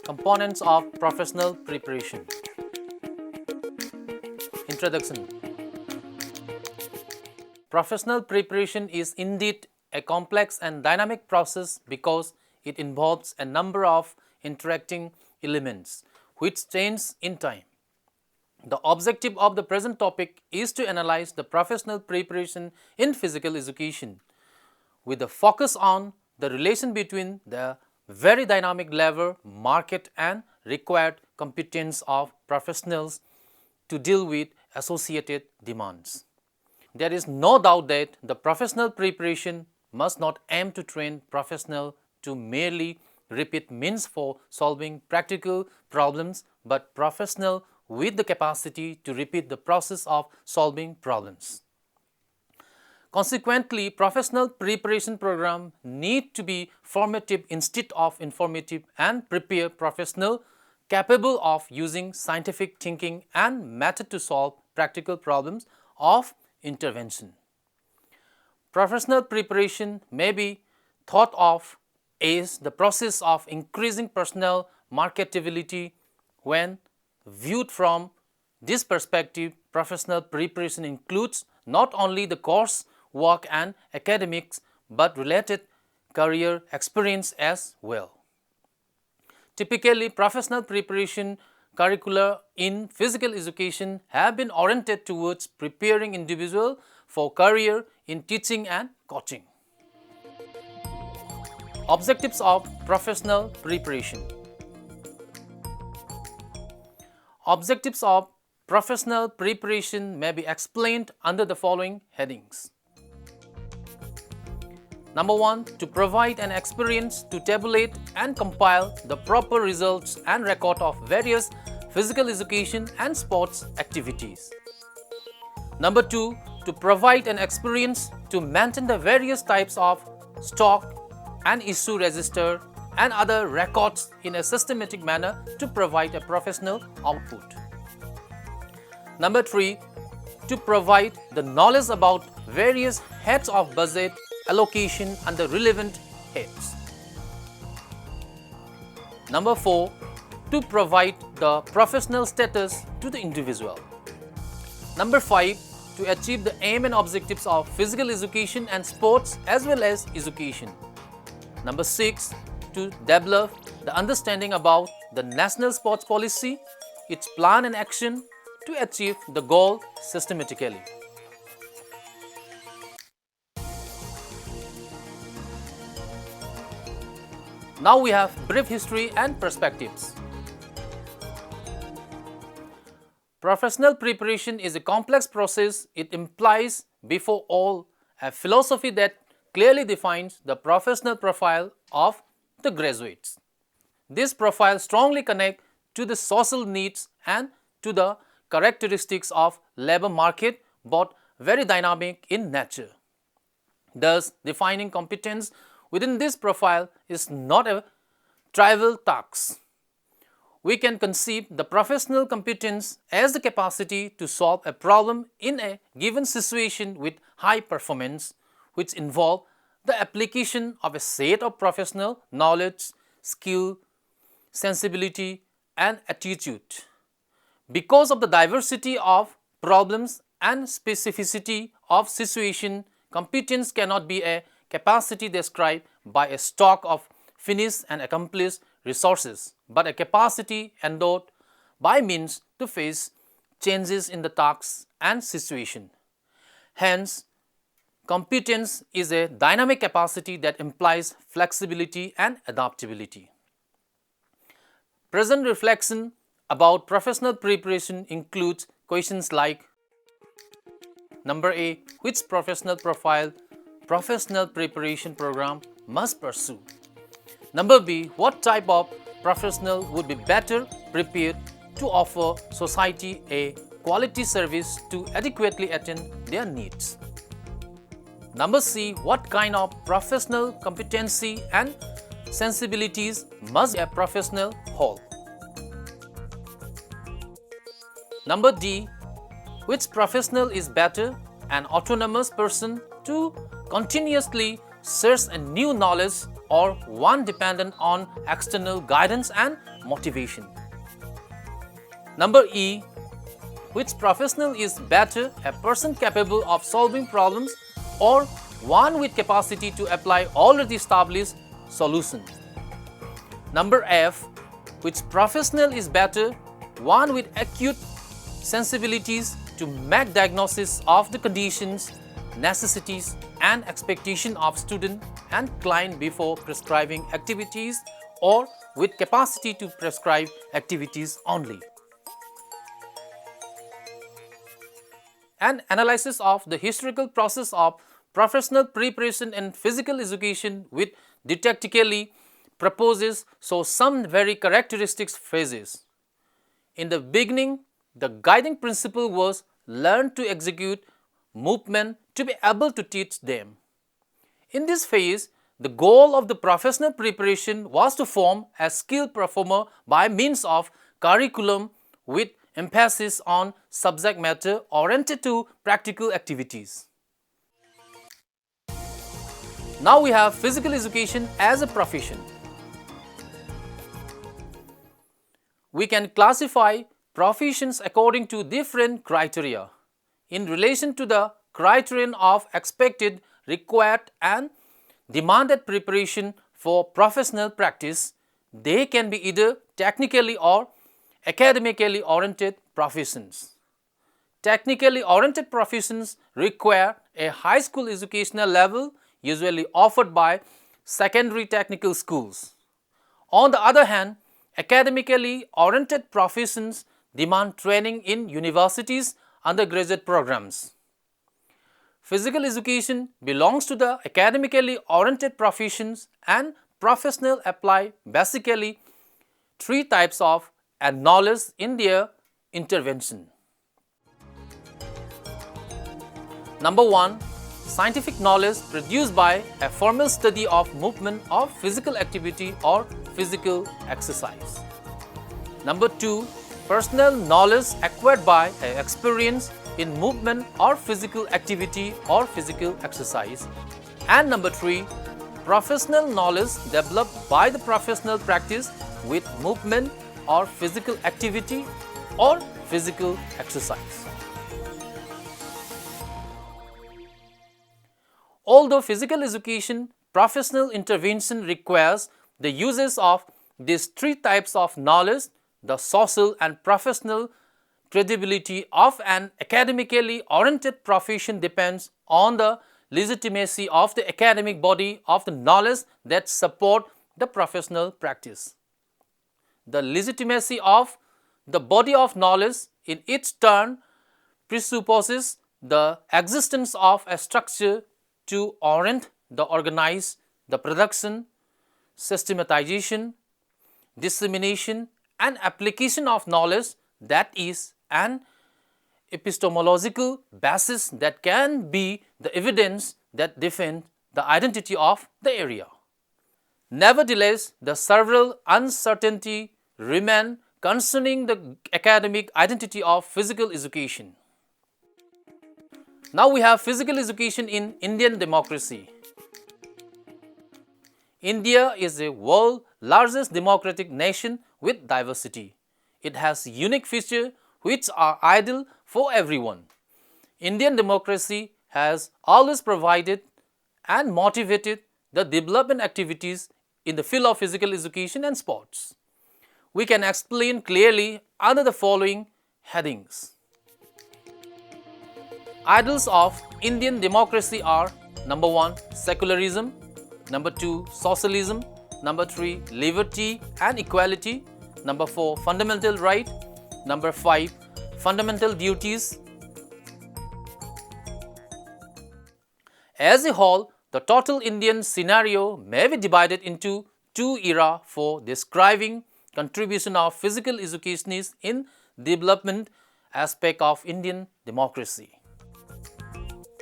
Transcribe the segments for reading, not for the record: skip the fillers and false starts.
Components of professional preparation. Introduction. Professional preparation is indeed a complex and dynamic process because it involves a number of interacting elements which change in time. The objective of the present topic is to analyze the professional preparation in physical education with a focus on the relation between the very dynamic labor market and required competence of professionals to deal with associated demands. There is no doubt that the professional preparation must not aim to train professionals to merely repeat means for solving practical problems, but professionals with the capacity to repeat the process of solving problems. Consequently, professional preparation programs need to be formative instead of informative and prepare professionals capable of using scientific thinking and method to solve practical problems of intervention. Professional preparation may be thought of as the process of increasing personnel marketability. When viewed from this perspective, professional preparation includes not only the course work and academics but related career experience as well. Typically, professional preparation curricula in physical education have been oriented towards preparing individuals for career in teaching and coaching. Objectives of professional preparation. Objectives of professional preparation may be explained under the following headings. Number 1. To provide an experience to tabulate and compile the proper results and record of various physical education and sports activities. Number 2. To provide an experience to maintain the various types of stock and issue register and other records in a systematic manner to provide a professional output. Number 3. To provide the knowledge about various heads of budget allocation and the relevant heads. Number 4. To provide the professional status to the individual. Number 5. To achieve the aim and objectives of physical education and sports as well as education. Number 6. To develop the understanding about the national sports policy, its plan and action to achieve the goal systematically. Now we have brief history and perspectives. Professional preparation is a complex process. It implies, before all, a philosophy that clearly defines the professional profile of the graduates. This profile strongly connects to the social needs and to the characteristics of labor market, both very dynamic in nature. Thus, defining competence within this profile is not a trivial task. We can conceive the professional competence as the capacity to solve a problem in a given situation with high performance, which involve the application of a set of professional knowledge, skill, sensibility, and attitude. Because of the diversity of problems and specificity of situation, competence cannot be a capacity described by a stock of finished and accomplished resources, but a capacity endowed by means to face changes in the tasks and situation. Hence, competence is a dynamic capacity that implies flexibility and adaptability. Present reflection about professional preparation includes questions like: Number A. Which professional profile professional preparation program must pursue? Number B. What type of professional would be better prepared to offer society a quality service to adequately attend their needs? Number C. What kind of professional competency and sensibilities must a professional hold? Number D. Which professional is better, an autonomous person to continuously search a new knowledge or one dependent on external guidance and motivation. Number E, which professional is better, a person capable of solving problems or one with capacity to apply already established solutions. Number F, which professional is better, one with acute sensibilities to make diagnosis of the conditions, necessities and expectation of student and client before prescribing activities or with capacity to prescribe activities only. An analysis of the historical process of professional preparation in physical education with didactically proposes some very characteristic phases. In the beginning, the guiding principle was learn to execute movement to be able to teach them. In this phase, the goal of the professional preparation was to form a skilled performer by means of curriculum with emphasis on subject matter oriented to practical activities. Now we have physical education as a profession. We can classify professions according to different criteria. In relation to the criterion of expected, required and demanded preparation for professional practice, they can be either technically or academically oriented professions. Technically oriented professions require a high school educational level usually offered by secondary technical schools. On the other hand, academically oriented professions demand training in universities' undergraduate programs. Physical education belongs to the academically oriented professions and professional apply basically three types of knowledge in their intervention. Number 1. Scientific knowledge produced by a formal study of movement or physical activity or physical exercise. Number 2. Personal knowledge acquired by experience in movement or physical activity or physical exercise. And number 3. Professional knowledge developed by the professional practice with movement or physical activity or physical exercise. Although physical education professional intervention requires the uses of these three types of knowledge, the social and professional credibility of an academically oriented profession depends on the legitimacy of the academic body of the knowledge that support the professional practice. The legitimacy of the body of knowledge in its turn presupposes the existence of a structure to orient the organize the production, systematization, dissemination and application of knowledge, that is an epistemological basis that can be the evidence that defends the identity of the area. Nevertheless, the several uncertainty remain concerning the academic identity of physical education. Now we have physical education in Indian democracy. India is the world's largest democratic nation with diversity. It has unique features which are ideal for everyone. Indian democracy has always provided and motivated the development activities in the field of physical education and sports. We can explain clearly under the following headings. Ideals of Indian democracy are: number 1, secularism; number 2, socialism; number 3, liberty and equality; number 4, fundamental right; number 5, fundamental duties. As a whole, the total Indian scenario may be divided into two eras for describing contribution of physical educationists in development aspect of Indian democracy.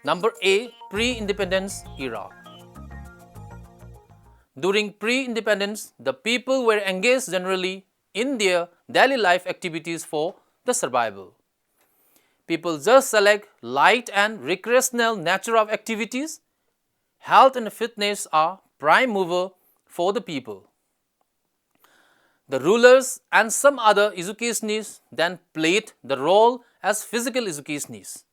Number A, pre-independence era. During pre-independence, the people were engaged generally in their daily life activities for the survival. People just select light and recreational nature of activities. Health and fitness are prime mover for the people. The rulers and some other educationists then played the role as physical educationists.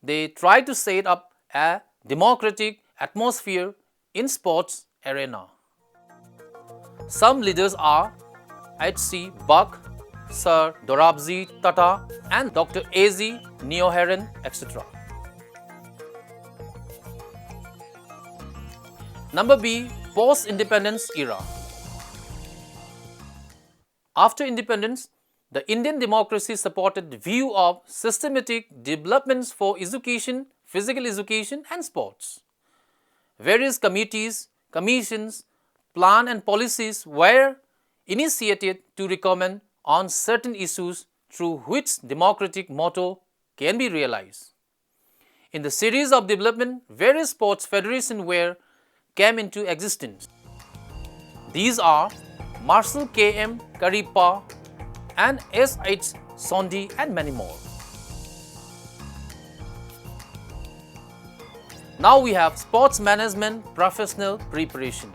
They tried to set up a democratic atmosphere in sports arena. Some leaders are H.C. Buck, Sir Dorabji Tata and Dr. A.Z. Neoharan, etc. Number B. Post-independence era. After independence, the Indian democracy supported the view of systematic developments for education, physical education and sports. Various committees, commissions, plan and policies were initiated to recommend on certain issues through which democratic motto can be realized. In the series of development, various sports federations came into existence. These are Marshal K.M. Karippa and S.H. Sondi and many more. Now we have sports management professional preparation.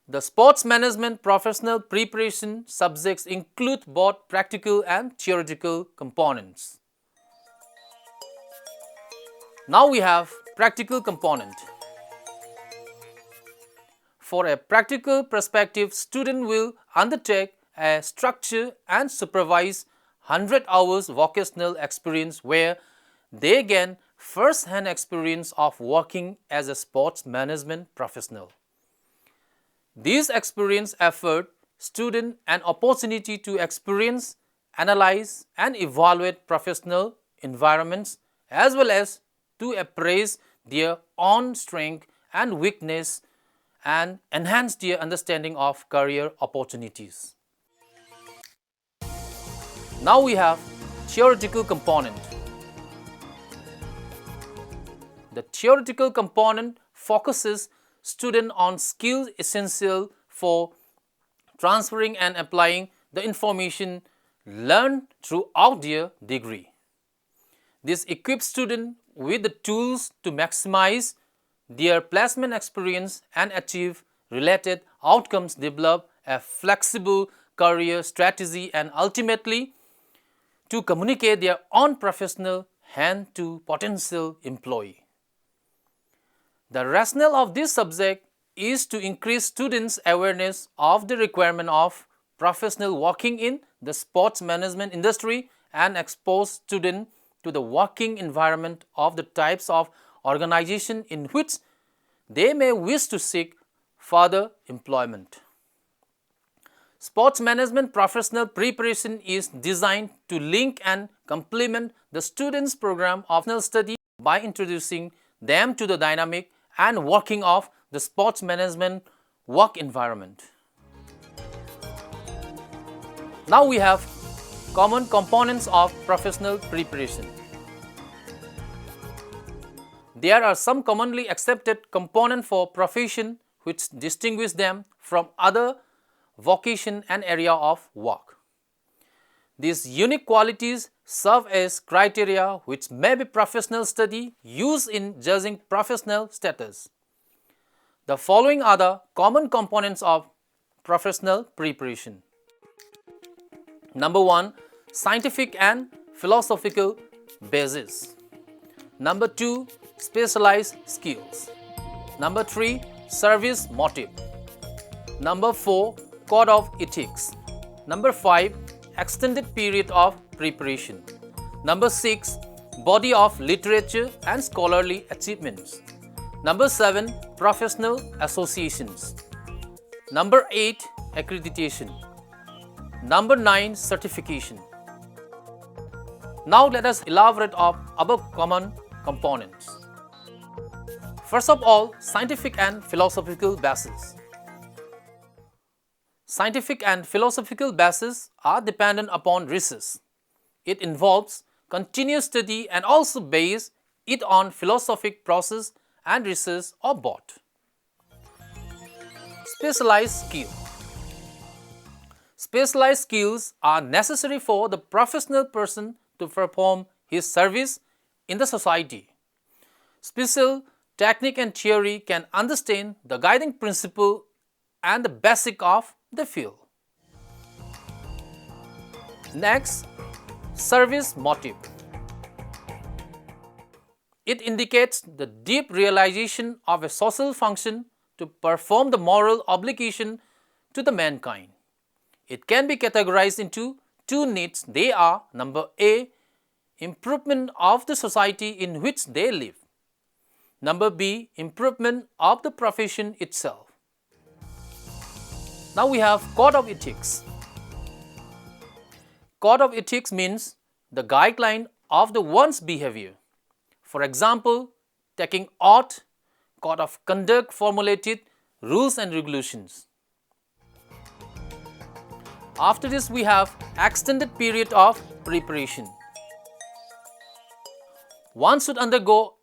The sports management professional preparation subjects include both practical and theoretical components. Now we have practical component. For a practical perspective, student will undertake a structured and supervised 100 hours vocational experience where they gain first-hand experience of working as a sports management professional. This experience afford student an opportunity to experience, analyze and evaluate professional environments as well as to appraise their own strength and weakness and enhance their understanding of career opportunities. Now we have theoretical component. The theoretical component focuses student on skills essential for transferring and applying the information learned throughout their degree. This equips students with the tools to maximize their placement experience and achieve related outcomes, develop a flexible career strategy and ultimately to communicate their own professional hand to potential employee. The rationale of this subject is to increase students' awareness of the requirement of professional working in the sports management industry and expose students to the working environment of the types of organization in which they may wish to seek further employment. Sports management professional preparation is designed to link and complement the students' program of study by introducing them to the dynamic and working of the sports management work environment. Now we have common components of professional preparation. There are some commonly accepted components for profession which distinguish them from other vocation and area of work. These unique qualities serve as criteria which may be professional study used in judging professional status. The following are the common components of professional preparation. Number 1, scientific and philosophical basis. Number 2, specialized skills. Number 3, service motive. Number 4, code of ethics. Number 5, extended period of preparation. Number 6, body of literature and scholarly achievements. Number 7, professional associations. Number 8, accreditation. Number 9, certification. Now let us elaborate on above common components. First of all, scientific and philosophical basis. Scientific and philosophical bases are dependent upon research. It involves continuous study and also base it on philosophic process and research or both. Specialized skill. Specialized skills are necessary for the professional person to perform his service in the society. Special technique and theory can understand the guiding principle and the basic of the field. Next, service motive. It indicates the deep realization of a social function to perform the moral obligation to the mankind. It can be categorized into two needs. They are number A, improvement of the society in which they live. Number B, improvement of the profession itself. Now we have code of ethics. Code of ethics means the guideline of the one's behavior. For example, taking oath, code of conduct formulated rules and regulations. After this, we have extended period of preparation. One should undergo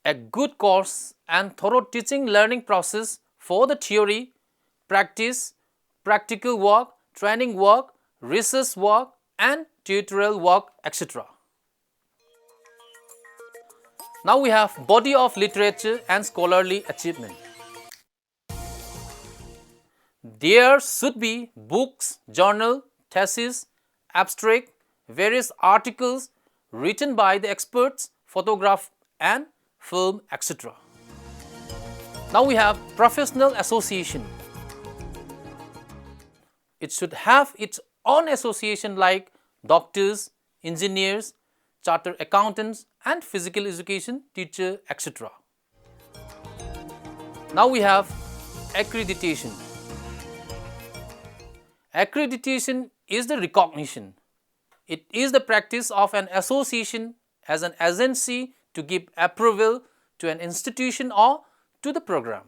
a good course and thorough teaching learning process for the theory, practice, practical work, training work, research work and tutorial work, etc. Now we have body of literature and scholarly achievement. There should be books, journal, thesis, abstract, various articles written by the experts, photograph and film, etc. Now we have professional association. It should have its own association like doctors, engineers, chartered accountants and physical education teacher, etc. Now we have accreditation. Accreditation is the recognition. It is the practice of an association as an agency to give approval to an institution or to the program.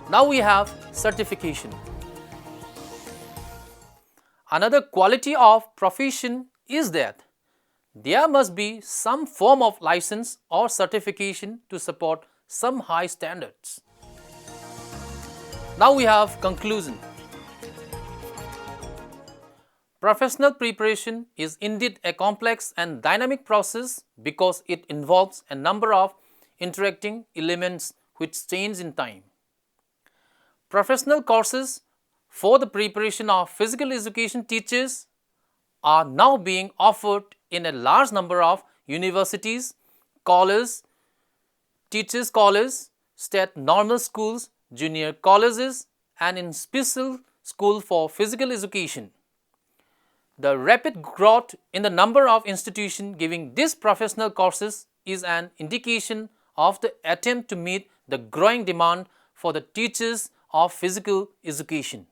Now we have certification. Another quality of profession is that there must be some form of license or certification to support some high standards. Now we have conclusion. Professional preparation is indeed a complex and dynamic process because it involves a number of interacting elements which change in time. Professional courses for the preparation of physical education teachers are now being offered in a large number of universities, colleges, teachers' colleges, state normal schools, junior colleges, and in special school for physical education. The rapid growth in the number of institutions giving these professional courses is an indication of the attempt to meet the growing demand for the teachers of physical education.